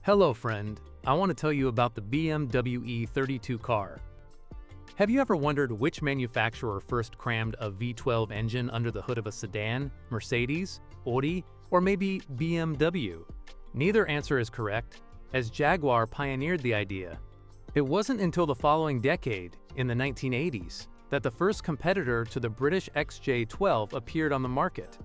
Hello friend, I want to tell you about the BMW E32 car. Have you ever wondered which manufacturer first crammed a V12 engine under the hood of a sedan, Mercedes, Audi, or maybe BMW? Neither answer is correct, as Jaguar pioneered the idea. It wasn't until the following decade, in the 1980s, that the first competitor to the British XJ12 appeared on the market,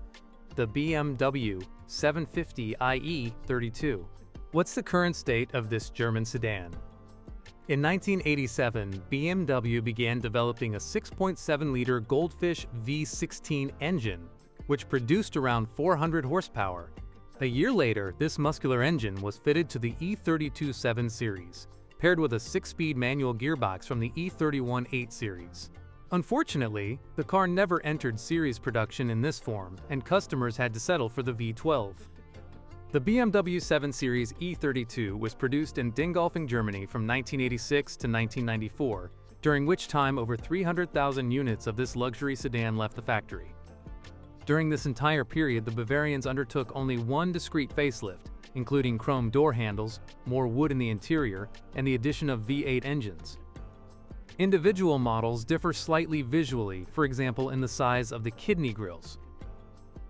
the BMW 750i E32. What's the current state of this German sedan? In 1987, BMW began developing a 6.7-liter Goldfish V16 engine, which produced around 400 horsepower. A year later, this muscular engine was fitted to the E32 7 Series, paired with a 6-speed manual gearbox from the E31 8 Series. Unfortunately, the car never entered series production in this form, and customers had to settle for the V12. The BMW 7 Series E32 was produced in Dingolfing, Germany from 1986 to 1994, during which time over 300,000 units of this luxury sedan left the factory. During this entire period, the Bavarians undertook only one discrete facelift, including chrome door handles, more wood in the interior, and the addition of V8 engines. Individual models differ slightly visually, for example in the size of the kidney grills.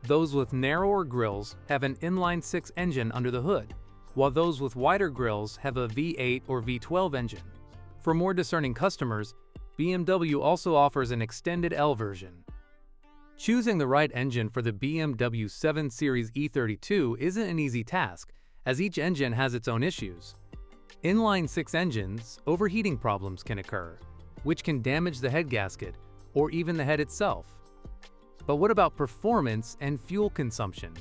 Those with narrower grills have an inline-6 engine under the hood, while those with wider grills have a V8 or V12 engine. For more discerning customers, BMW also offers an extended L version. Choosing the right engine for the BMW 7 Series E32 isn't an easy task, as each engine has its own issues. Inline-6 engines, overheating problems can occur, which can damage the head gasket or even the head itself. But what about performance and fuel consumption?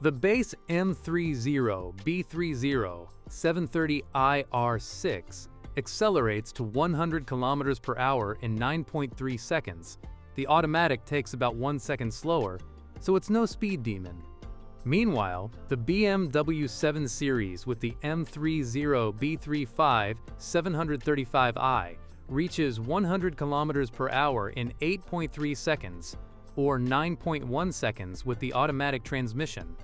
The base M30 B30 730IR6 accelerates to 100 km per hour in 9.3 seconds. The automatic takes about 1 second slower, so it's no speed demon. Meanwhile, the BMW 7 Series with the M30 B35 735i reaches 100 km per hour in 8.3 seconds, or 9.1 seconds with the automatic transmission.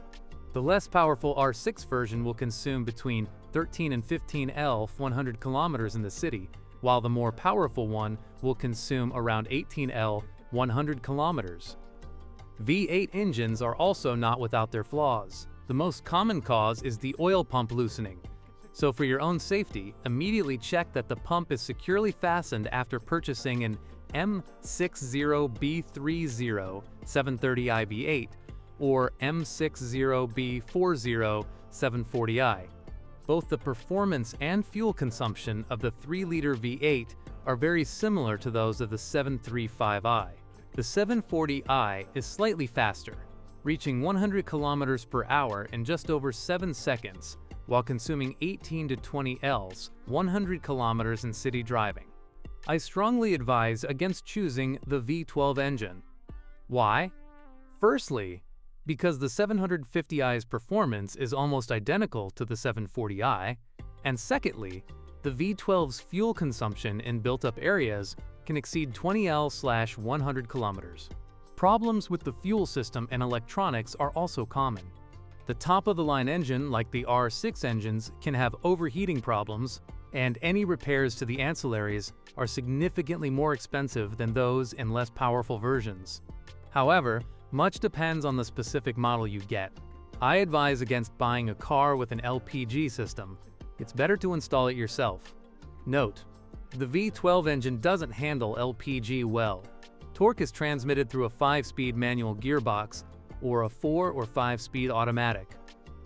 The less powerful R6 version will consume between 13 and 15 elf 100 kilometers in the city, while the more powerful one will consume around 18 L 100 kilometers. V8 engines are also not without their flaws. The most common cause is the oil pump loosening. So for your own safety, immediately check that the pump is securely fastened after purchasing an M60B30 730i V8 or M60B40 740i. Both the performance and fuel consumption of the 3-liter V8 are very similar to those of the 735i. The 740i is slightly faster, reaching 100 km per hour in just over 7 seconds, while consuming 18 to 20 Ls 100 km in city driving. I strongly advise against choosing the V12 engine. Why? Firstly, because the 750i's performance is almost identical to the 740i, and secondly, the V12's fuel consumption in built-up areas can exceed 20 L/100 km. Problems with the fuel system and electronics are also common. The top-of-the-line engine, like the R6 engines, can have overheating problems, and any repairs to the ancillaries are significantly more expensive than those in less powerful versions. However, much depends on the specific model you get. I advise against buying a car with an LPG system. It's better to install it yourself. Note: the V12 engine doesn't handle LPG well. Torque is transmitted through a 5-speed manual gearbox or a 4 or 5-speed automatic.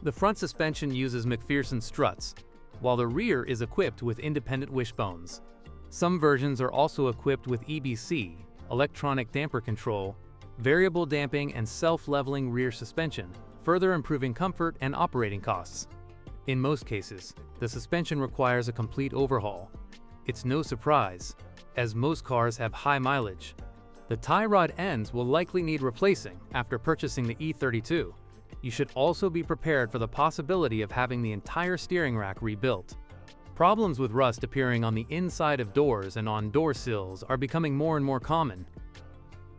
The front suspension uses McPherson struts, while the rear is equipped with independent wishbones. Some versions are also equipped with EBC, electronic damper control, variable damping and self-leveling rear suspension, further improving comfort and operating costs. In most cases, the suspension requires a complete overhaul. It's no surprise, as most cars have high mileage. The tie rod ends will likely need replacing after purchasing the E32. You should also be prepared for the possibility of having the entire steering rack rebuilt. Problems with rust appearing on the inside of doors and on door sills are becoming more and more common.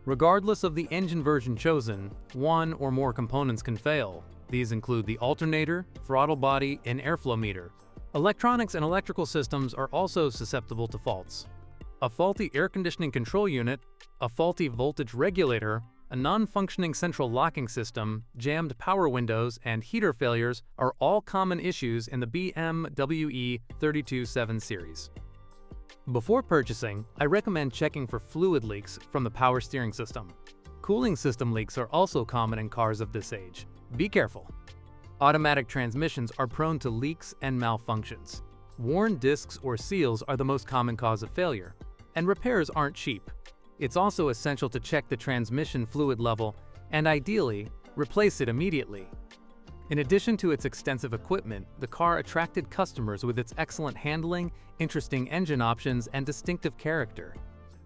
Regardless of the engine version chosen, one or more components can fail. These include the alternator, throttle body, and airflow meter. Electronics and electrical systems are also susceptible to faults. A faulty air conditioning control unit, a faulty voltage regulator, a non-functioning central locking system, jammed power windows, and heater failures are all common issues in the BMW E32 7 Series. Before purchasing, I recommend checking for fluid leaks from the power steering system. Cooling system leaks are also common in cars of this age. Be careful. Automatic transmissions are prone to leaks and malfunctions. Worn discs or seals are the most common cause of failure, and repairs aren't cheap. It's also essential to check the transmission fluid level and, ideally, replace it immediately. In addition to its extensive equipment, the car attracted customers with its excellent handling, interesting engine options, and distinctive character.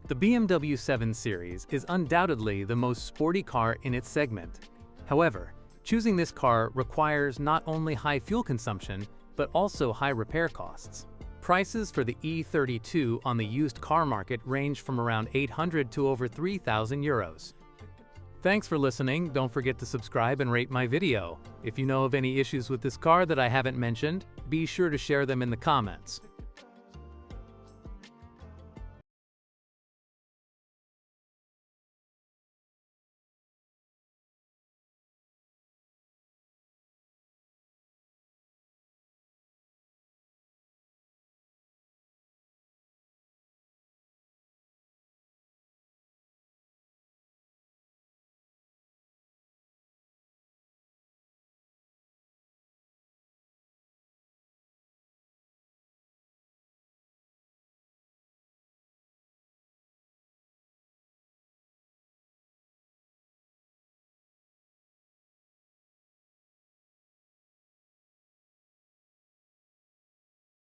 The BMW 7 Series is undoubtedly the most sporty car in its segment. However, choosing this car requires not only high fuel consumption, but also high repair costs. Prices for the E32 on the used car market range from around 800 to over 3,000 euros. Thanks for listening. Don't forget to subscribe and rate my video. If you know of any issues with this car that I haven't mentioned, be sure to share them in the comments.